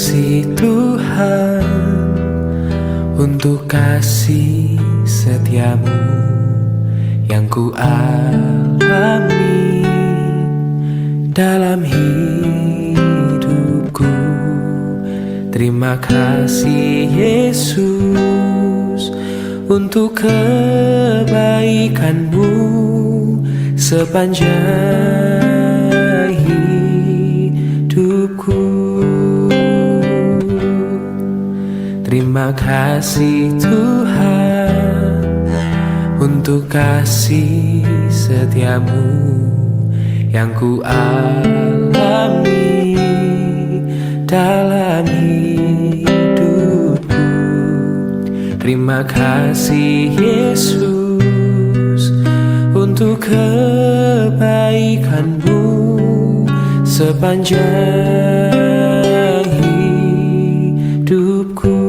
kasih Tuhan, untuk kasih setiamu yang ku alami dalam hidupku. Terima kasih Yesus untuk kebaikanmu sepanjang hidupku. Terima kasih Tuhan untuk kasih setiamu yang ku alami dalam hidupku. Terima kasih Yesus untuk kebaikanmu sepanjang hidupku.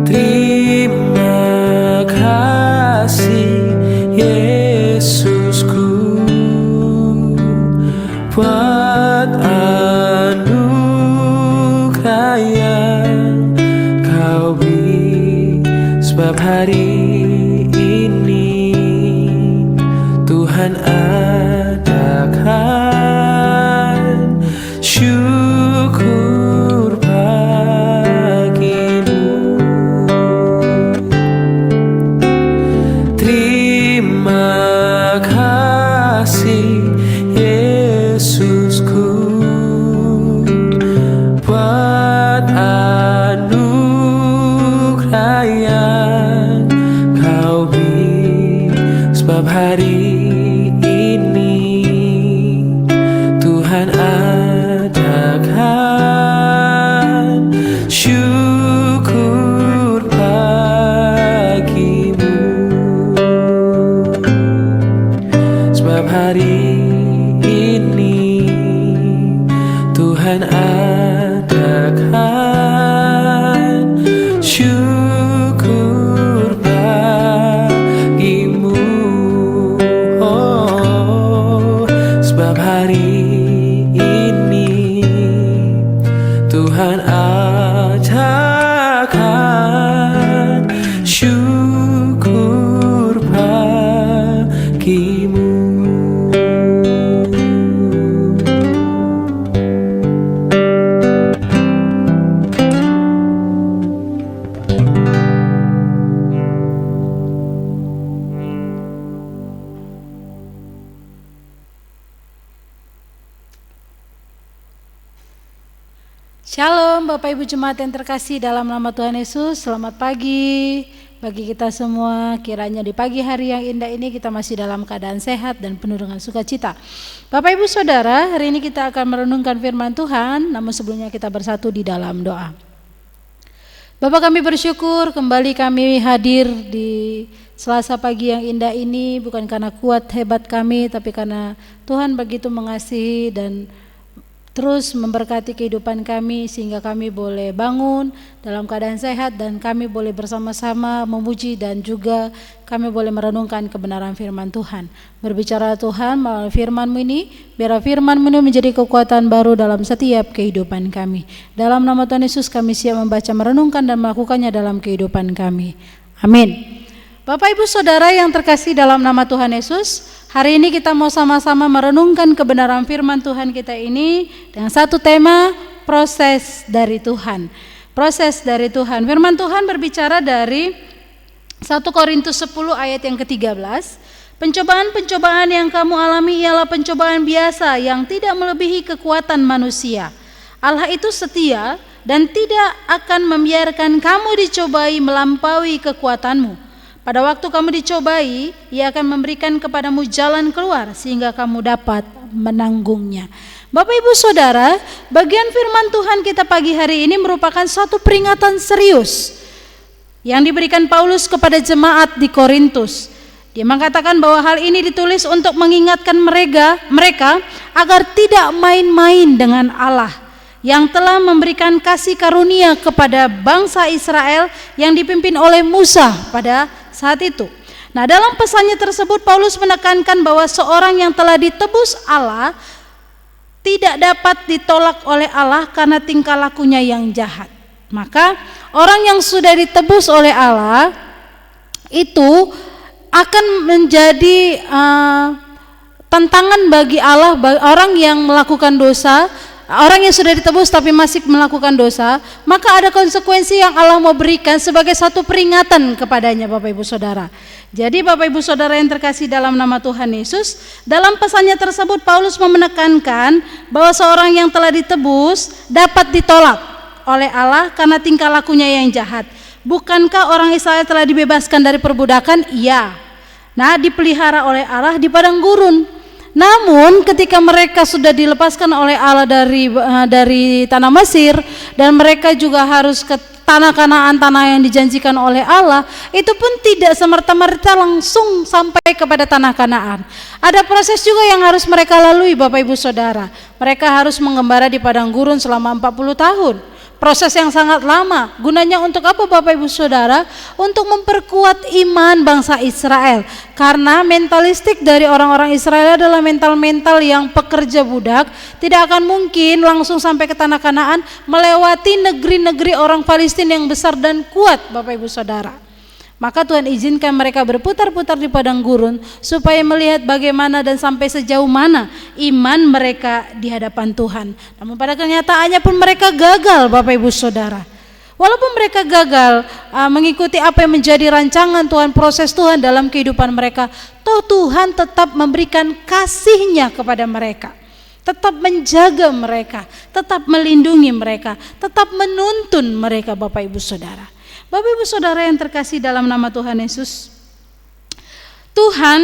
Terima kasih Yesusku buat anugerah yang kau beri, sebab hari ini Tuhan adakan syukur bagimu. Terima kasih Yesusku buat anugerah yang kau beri, sebab hari ini Tuhan adakan syukur bagimu. Sebab hari ini Tuhan adakan syukur bagimu. Oh, sebab hari ini Tuhan adakan syukur bagimu. Shalom Bapak Ibu Jemaat yang terkasih dalam nama Tuhan Yesus. Selamat pagi bagi kita semua. Kiranya di pagi hari yang indah ini kita masih dalam keadaan sehat dan penuh dengan sukacita. Bapak Ibu Saudara, hari ini kita akan merenungkan firman Tuhan. Namun sebelumnya kita bersatu di dalam doa. Bapak, kami bersyukur kembali kami hadir di Selasa pagi yang indah ini, bukan karena kuat hebat kami, tapi karena Tuhan begitu mengasihi dan terus memberkati kehidupan kami sehingga kami boleh bangun dalam keadaan sehat dan kami boleh bersama-sama memuji dan juga kami boleh merenungkan kebenaran firman Tuhan. Berbicara Tuhan melalui firman-Mu ini, biar firman-Mu ini menjadi kekuatan baru dalam setiap kehidupan kami. Dalam nama Tuhan Yesus kami siap membaca, merenungkan dan melakukannya dalam kehidupan kami. Amin. Bapak Ibu Saudara yang terkasih dalam nama Tuhan Yesus, hari ini kita mau sama-sama merenungkan kebenaran firman Tuhan kita ini dengan satu tema, proses dari Tuhan. Proses dari Tuhan. Firman Tuhan berbicara dari 1 Korintus 10 ayat yang ke-13. Pencobaan-pencobaan yang kamu alami ialah pencobaan biasa yang tidak melebihi kekuatan manusia. Allah itu setia dan tidak akan membiarkan kamu dicobai melampaui kekuatanmu. Pada waktu kamu dicobai, Ia akan memberikan kepadamu jalan keluar sehingga kamu dapat menanggungnya. Bapak Ibu Saudara, bagian firman Tuhan kita pagi hari ini merupakan satu peringatan serius yang diberikan Paulus kepada jemaat di Korintus. Dia mengatakan bahwa hal ini ditulis untuk mengingatkan mereka agar tidak main-main dengan Allah yang telah memberikan kasih karunia kepada bangsa Israel yang dipimpin oleh Musa pada saat itu. Nah, dalam pesannya tersebut Paulus menekankan bahwa seorang yang telah ditebus Allah tidak dapat ditolak oleh Allah karena tingkah lakunya yang jahat. Maka orang yang sudah ditebus oleh Allah itu akan menjadi tantangan bagi Allah. Orang yang melakukan dosa, orang yang sudah ditebus tapi masih melakukan dosa, maka ada konsekuensi yang Allah mau berikan sebagai satu peringatan kepadanya, Bapak Ibu Saudara. Jadi Bapak Ibu Saudara yang terkasih dalam nama Tuhan Yesus, dalam pesannya tersebut Paulus menekankan bahwa seorang yang telah ditebus dapat ditolak oleh Allah karena tingkah lakunya yang jahat. Bukankah orang Israel telah dibebaskan dari perbudakan? Iya. Nah, dipelihara oleh Allah di padang gurun. Namun ketika mereka sudah dilepaskan oleh Allah dari tanah Mesir, dan mereka juga harus ke tanah Kanaan, tanah yang dijanjikan oleh Allah, itu pun tidak semerta-merta langsung sampai kepada tanah Kanaan. Ada proses juga yang harus mereka lalui, Bapak Ibu Saudara. Mereka harus mengembara di padang gurun selama 40 tahun. Proses yang sangat lama. Gunanya untuk apa, Bapak Ibu Saudara? Untuk memperkuat iman bangsa Israel. Karena mentalistik dari orang-orang Israel adalah mental-mental yang pekerja budak. Tidak akan mungkin langsung sampai ke tanah Kanaan melewati negeri-negeri orang Palestina yang besar dan kuat, Bapak Ibu Saudara. Maka Tuhan izinkan mereka berputar-putar di padang gurun supaya melihat bagaimana dan sampai sejauh mana iman mereka di hadapan Tuhan. Namun pada kenyataannya pun mereka gagal, Bapak Ibu Saudara. Walaupun mereka gagal mengikuti apa yang menjadi rancangan Tuhan, proses Tuhan dalam kehidupan mereka, toh Tuhan tetap memberikan kasih-Nya kepada mereka, tetap menjaga mereka, tetap melindungi mereka, tetap menuntun mereka, Bapak Ibu Saudara. Bapak Ibu Saudara yang terkasih dalam nama Tuhan Yesus, Tuhan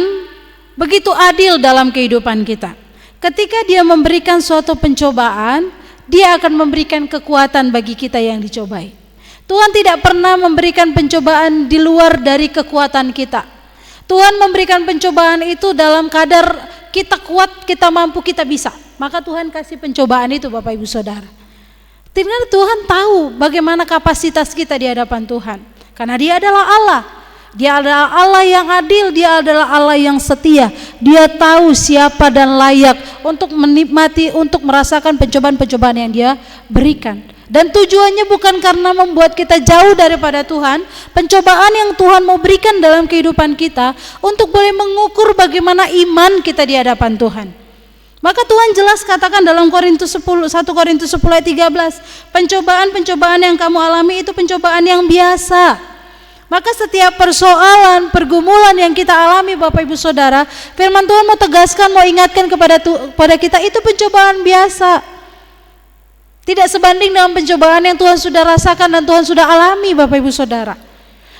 begitu adil dalam kehidupan kita. Ketika Dia memberikan suatu pencobaan, Dia akan memberikan kekuatan bagi kita yang dicobai. Tuhan tidak pernah memberikan pencobaan di luar dari kekuatan kita. Tuhan memberikan pencobaan itu dalam kadar kita kuat, kita mampu, kita bisa. Maka Tuhan kasih pencobaan itu, Bapak Ibu Saudara. Karena Tuhan tahu bagaimana kapasitas kita di hadapan Tuhan. Karena Dia adalah Allah. Dia adalah Allah yang adil, Dia adalah Allah yang setia. Dia tahu siapa dan layak untuk menikmati, untuk merasakan pencobaan-pencobaan yang Dia berikan. Dan tujuannya bukan karena membuat kita jauh daripada Tuhan. Pencobaan yang Tuhan mau berikan dalam kehidupan kita untuk boleh mengukur bagaimana iman kita di hadapan Tuhan. Maka Tuhan jelas katakan dalam 1 Korintus 10 ayat 13, pencobaan-pencobaan yang kamu alami itu pencobaan yang biasa. Maka setiap persoalan, pergumulan yang kita alami, Bapak Ibu Saudara, firman Tuhan mau tegaskan, mau ingatkan kepada kita, itu pencobaan biasa. Tidak sebanding dengan pencobaan yang Tuhan sudah rasakan dan Tuhan sudah alami, Bapak Ibu Saudara.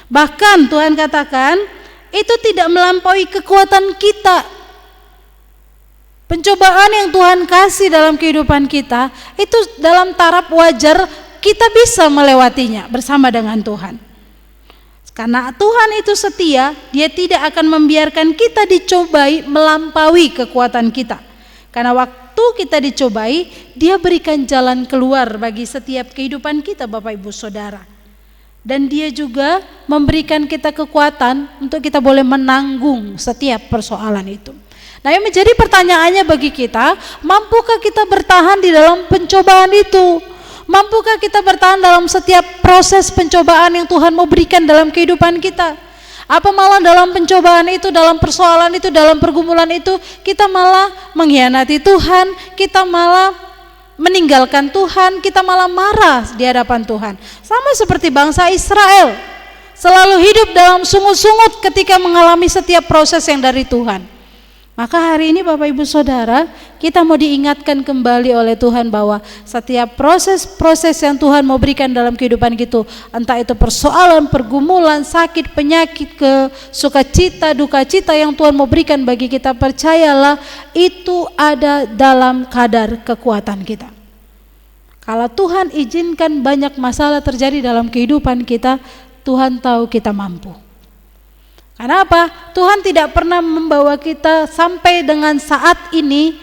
Bahkan Tuhan katakan, itu tidak melampaui kekuatan kita. Pencobaan yang Tuhan kasih dalam kehidupan kita itu dalam taraf wajar, kita bisa melewatinya bersama dengan Tuhan. Karena Tuhan itu setia, Dia tidak akan membiarkan kita dicobai melampaui kekuatan kita. Karena waktu kita dicobai, Dia berikan jalan keluar bagi setiap kehidupan kita, Bapak Ibu Saudara. Dan Dia juga memberikan kita kekuatan untuk kita boleh menanggung setiap persoalan itu. Nah, yang menjadi pertanyaannya bagi kita, mampukah kita bertahan di dalam pencobaan itu? Mampukah kita bertahan dalam setiap proses pencobaan yang Tuhan mau berikan dalam kehidupan kita? Apa malah dalam pencobaan itu, dalam persoalan itu, dalam pergumulan itu, kita malah mengkhianati Tuhan, kita malah meninggalkan Tuhan, kita malah marah di hadapan Tuhan. Sama seperti bangsa Israel, selalu hidup dalam sungut-sungut ketika mengalami setiap proses yang dari Tuhan. Maka hari ini Bapak Ibu Saudara, kita mau diingatkan kembali oleh Tuhan bahwa setiap proses-proses yang Tuhan mau berikan dalam kehidupan kita, entah itu persoalan, pergumulan, sakit, penyakit, sukacita, duka cita yang Tuhan mau berikan bagi kita, percayalah itu ada dalam kadar kekuatan kita. Kalau Tuhan izinkan banyak masalah terjadi dalam kehidupan kita, Tuhan tahu kita mampu. Karena apa? Tuhan tidak pernah membawa kita sampai dengan saat ini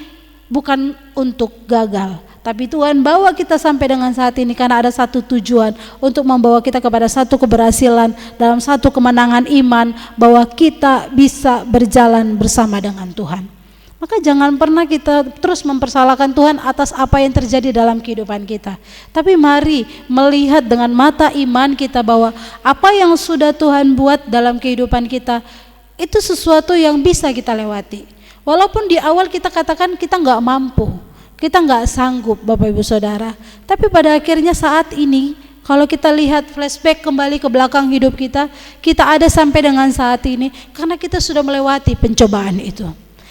bukan untuk gagal, tapi Tuhan bawa kita sampai dengan saat ini karena ada satu tujuan, untuk membawa kita kepada satu keberhasilan, dalam satu kemenangan iman, bahwa kita bisa berjalan bersama dengan Tuhan. Maka jangan pernah kita terus mempersalahkan Tuhan atas apa yang terjadi dalam kehidupan kita. Tapi mari melihat dengan mata iman kita bahwa apa yang sudah Tuhan buat dalam kehidupan kita itu sesuatu yang bisa kita lewati. Walaupun di awal kita katakan kita nggak mampu, kita nggak sanggup Bapak Ibu Saudara. Tapi pada akhirnya saat ini kalau kita lihat flashback kembali ke belakang hidup kita, kita ada sampai dengan saat ini karena kita sudah melewati pencobaan itu.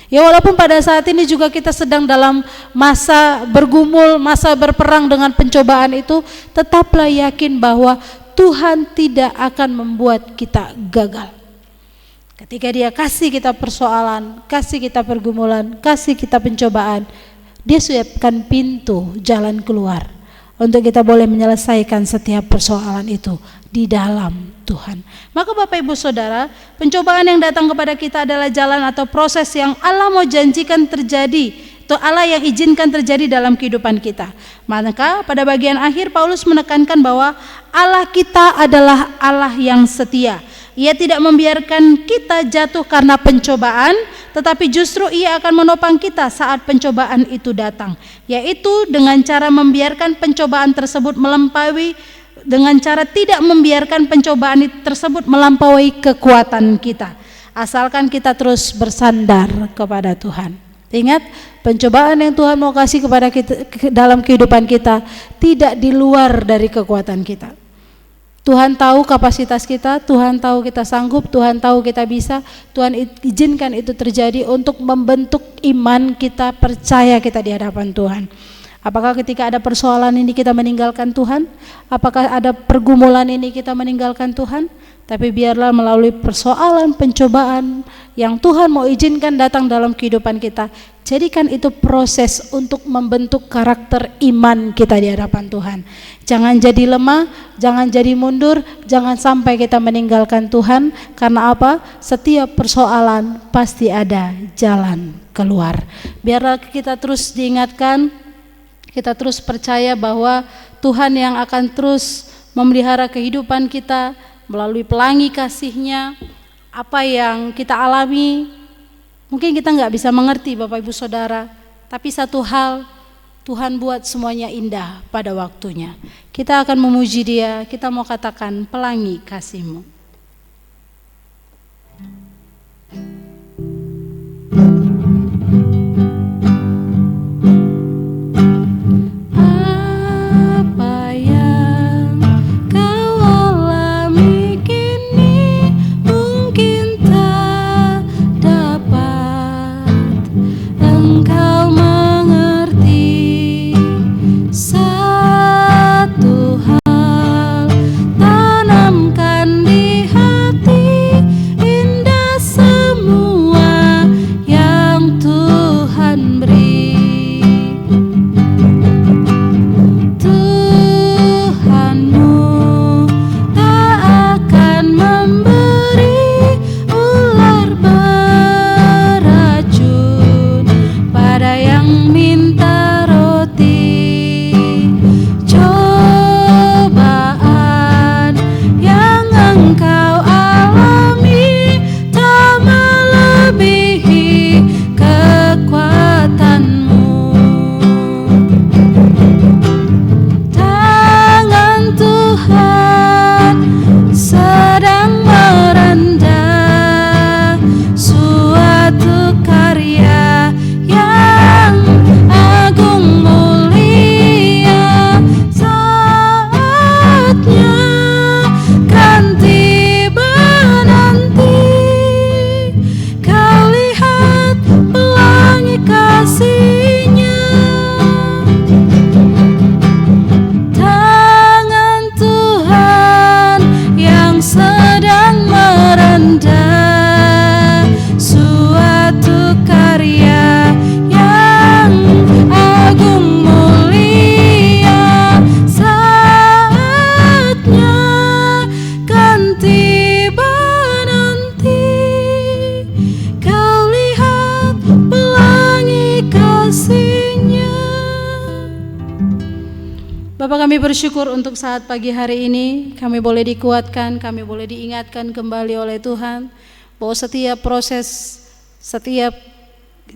Ya walaupun pada saat ini juga kita sedang dalam masa bergumul, masa berperang dengan pencobaan itu, tetaplah yakin bahwa Tuhan tidak akan membuat kita gagal. Ketika Dia kasih kita persoalan, kasih kita pergumulan, kasih kita pencobaan, Dia siapkan pintu jalan keluar untuk kita boleh menyelesaikan setiap persoalan itu di dalam Tuhan. Maka Bapak Ibu Saudara, pencobaan yang datang kepada kita adalah jalan atau proses yang Allah mau janjikan terjadi, atau Allah yang izinkan terjadi dalam kehidupan kita. Maka pada bagian akhir Paulus menekankan bahwa Allah kita adalah Allah yang setia. Ia tidak membiarkan kita jatuh karena pencobaan, tetapi justru Ia akan menopang kita saat pencobaan itu datang, yaitu dengan cara membiarkan pencobaan tersebut dengan cara tidak membiarkan pencobaan tersebut melampaui kekuatan kita, asalkan kita terus bersandar kepada Tuhan. Ingat, pencobaan yang Tuhan mau kasih kepada kita dalam kehidupan kita tidak di luar dari kekuatan kita. Tuhan tahu kapasitas kita, Tuhan tahu kita sanggup, Tuhan tahu kita bisa. Tuhan izinkan itu terjadi untuk membentuk iman kita, percaya kita di hadapan Tuhan. Apakah ketika ada persoalan ini kita meninggalkan Tuhan? Apakah ada pergumulan ini kita meninggalkan Tuhan? Tapi biarlah melalui persoalan, pencobaan yang Tuhan mau izinkan datang dalam kehidupan kita, jadikan itu proses untuk membentuk karakter iman kita di hadapan Tuhan. Jangan jadi lemah, jangan jadi mundur, jangan sampai kita meninggalkan Tuhan. Karena apa? Setiap persoalan pasti ada jalan keluar. Biarlah kita terus diingatkan, kita terus percaya bahwa Tuhan yang akan terus memelihara kehidupan kita melalui pelangi kasih-Nya. Apa yang kita alami mungkin kita nggak bisa mengerti Bapak Ibu Saudara, tapi satu hal, Tuhan buat semuanya indah pada waktunya. Kita akan memuji Dia, kita mau katakan pelangi kasih-Mu. Bapak, kami bersyukur untuk saat pagi hari ini, kami boleh dikuatkan, kami boleh diingatkan kembali oleh Tuhan bahwa setiap proses, setiap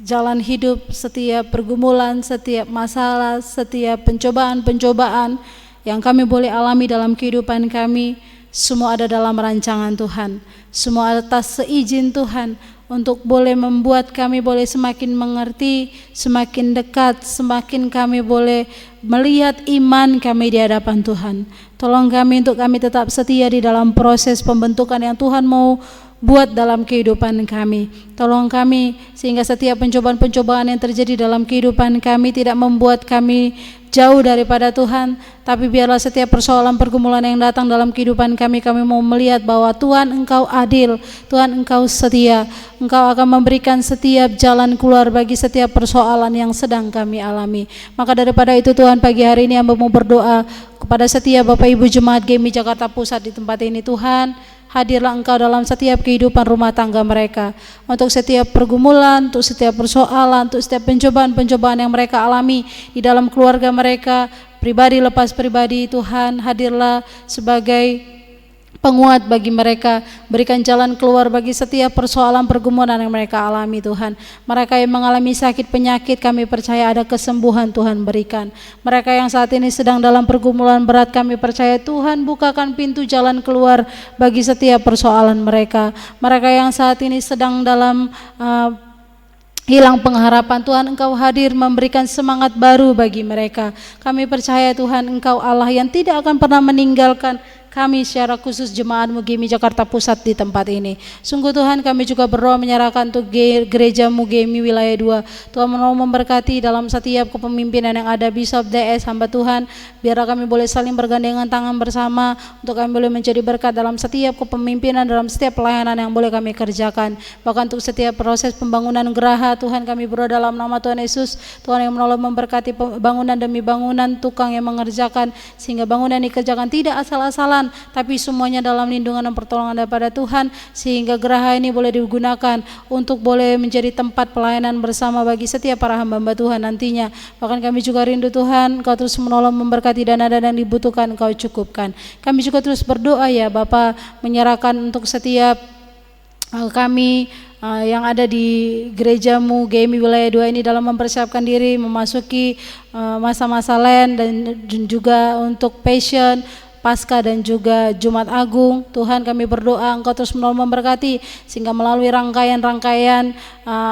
jalan hidup, setiap pergumulan, setiap masalah, setiap pencobaan-pencobaan yang kami boleh alami dalam kehidupan kami, semua ada dalam rancangan Tuhan. Semua atas seizin Tuhan untuk boleh membuat kami boleh semakin mengerti, semakin dekat, semakin kami boleh melihat iman kami di hadapan Tuhan. Tolong kami untuk kami tetap setia di dalam proses pembentukan yang Tuhan mau buat dalam kehidupan kami. Tolong kami sehingga setiap pencobaan-pencobaan yang terjadi dalam kehidupan kami tidak membuat kami jauh daripada Tuhan, tapi biarlah setiap persoalan pergumulan yang datang dalam kehidupan kami, kami mau melihat bahwa Tuhan Engkau adil, Tuhan Engkau setia, Engkau akan memberikan setiap jalan keluar bagi setiap persoalan yang sedang kami alami. Maka daripada itu Tuhan, pagi hari ini hamba mau berdoa kepada setiap Bapak Ibu Jemaat GMI Jakarta Pusat di tempat ini. Tuhan, hadirlah Engkau dalam setiap kehidupan rumah tangga mereka, untuk setiap pergumulan, untuk setiap persoalan, untuk setiap pencobaan-pencobaan yang mereka alami di dalam keluarga mereka, pribadi lepas pribadi. Tuhan, hadirlah sebagai penguat bagi mereka, berikan jalan keluar bagi setiap persoalan pergumulan yang mereka alami. Tuhan, mereka yang mengalami sakit penyakit, kami percaya ada kesembuhan Tuhan berikan. Mereka yang saat ini sedang dalam pergumulan berat, kami percaya Tuhan bukakan pintu jalan keluar bagi setiap persoalan mereka. Mereka yang saat ini sedang dalam hilang pengharapan, Tuhan Engkau hadir memberikan semangat baru bagi mereka. Kami percaya Tuhan Engkau Allah yang tidak akan pernah meninggalkan kami secara khusus jemaat-Mu GMI Jakarta Pusat di tempat ini. Sungguh Tuhan, kami juga berdoa menyerahkan untuk gereja-Mu GMI wilayah 2. Tuhan mau memberkati dalam setiap kepemimpinan yang ada, Bishop DS hamba Tuhan, biarlah kami boleh saling bergandengan tangan bersama untuk kami boleh menjadi berkat dalam setiap kepemimpinan, dalam setiap pelayanan yang boleh kami kerjakan. Bahkan untuk setiap proses pembangunan geraha, Tuhan kami berdoa dalam nama Tuhan Yesus, Tuhan yang menolong memberkati bangunan demi bangunan, tukang yang mengerjakan, sehingga bangunan dikerjakan tidak asal-asalan, tapi semuanya dalam lindungan dan pertolongan daripada Tuhan, sehingga geraha ini boleh digunakan untuk boleh menjadi tempat pelayanan bersama bagi setiap para hamba-hamba Tuhan nantinya. Bahkan kami juga rindu Tuhan, Engkau terus menolong memberkati dana-dana yang dibutuhkan, Engkau cukupkan. Kami juga terus berdoa ya Bapa, menyerahkan untuk setiap kami yang ada di gereja-Mu GMI wilayah 2 ini dalam mempersiapkan diri memasuki masa-masa Lent dan juga untuk Passion, Paskah dan juga Jumat Agung. Tuhan kami berdoa Engkau terus menolong memberkati, sehingga melalui rangkaian-rangkaian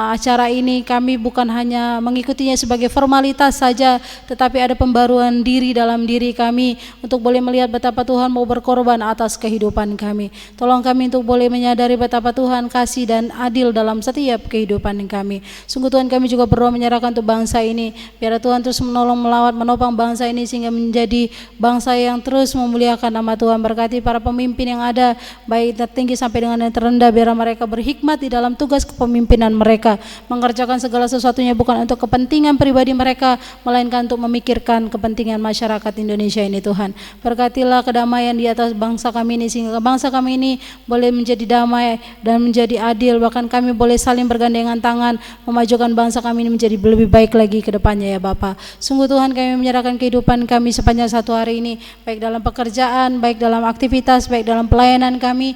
acara ini kami bukan hanya mengikutinya sebagai formalitas saja, tetapi ada pembaruan diri dalam diri kami untuk boleh melihat betapa Tuhan mau berkorban atas kehidupan kami. Tolong kami untuk boleh menyadari betapa Tuhan kasih dan adil dalam setiap kehidupan kami. Sungguh Tuhan, kami juga berdoa menyerahkan untuk bangsa ini, biar Tuhan terus menolong, melawat, menopang bangsa ini sehingga menjadi bangsa yang terus memuliakan nama Tuhan. Berkati para pemimpin yang ada, baik tertinggi sampai dengan yang terendah, biar mereka berhikmat di dalam tugas kepemimpinan mereka, mengerjakan segala sesuatunya bukan untuk kepentingan pribadi mereka, melainkan untuk memikirkan kepentingan masyarakat Indonesia ini. Tuhan, berkatilah kedamaian di atas bangsa kami ini, sehingga bangsa kami ini boleh menjadi damai dan menjadi adil. Bahkan kami boleh saling bergandengan tangan memajukan bangsa kami ini menjadi lebih baik lagi ke depannya ya Bapa. Sungguh Tuhan, kami menyerahkan kehidupan kami sepanjang satu hari ini, baik dalam pekerjaan, baik dalam aktivitas, baik dalam pelayanan kami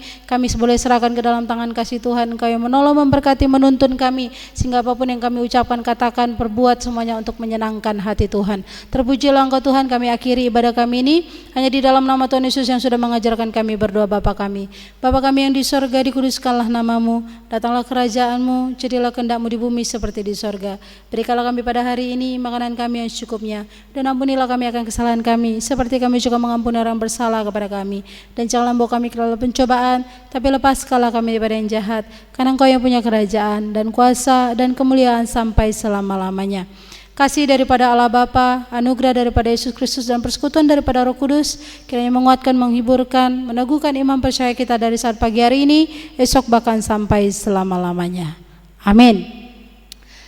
boleh serahkan ke dalam tangan kasih Tuhan. Engkau yang menolong, memberkati, menuntun kami, sehingga apapun yang kami ucapkan, katakan, perbuat, semuanya untuk menyenangkan hati Tuhan. Terpujilah Engkau Tuhan. Kami akhiri ibadah kami ini hanya di dalam nama Tuhan Yesus yang sudah mengajarkan kami berdoa. Bapa kami yang di sorga, dikuduskanlah namamu, datanglah kerajaan-Mu, jadilah kehendak-Mu di bumi seperti di sorga. Berikanlah kami pada hari ini makanan kami yang secukupnya, dan ampunilah kami akan kesalahan kami, seperti kami juga mengampuni orang bersalah kepada kami, dan janganlah membawa kami ke dalam pencobaan, tapi lepaskanlah kami daripada yang jahat, karena Engkau yang punya kerajaan dan kuasa dan kemuliaan sampai selama-lamanya. Kasih daripada Allah Bapa, anugerah daripada Yesus Kristus, dan persekutuan daripada Roh Kudus kiranya menguatkan, menghiburkan, meneguhkan iman percaya kita dari saat pagi hari ini, esok bahkan sampai selama-lamanya. Amin.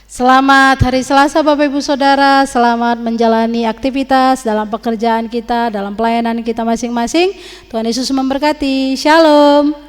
Selamat hari Selasa Bapak Ibu Saudara, selamat menjalani aktivitas dalam pekerjaan kita, dalam pelayanan kita masing-masing. Tuhan Yesus memberkati. Shalom.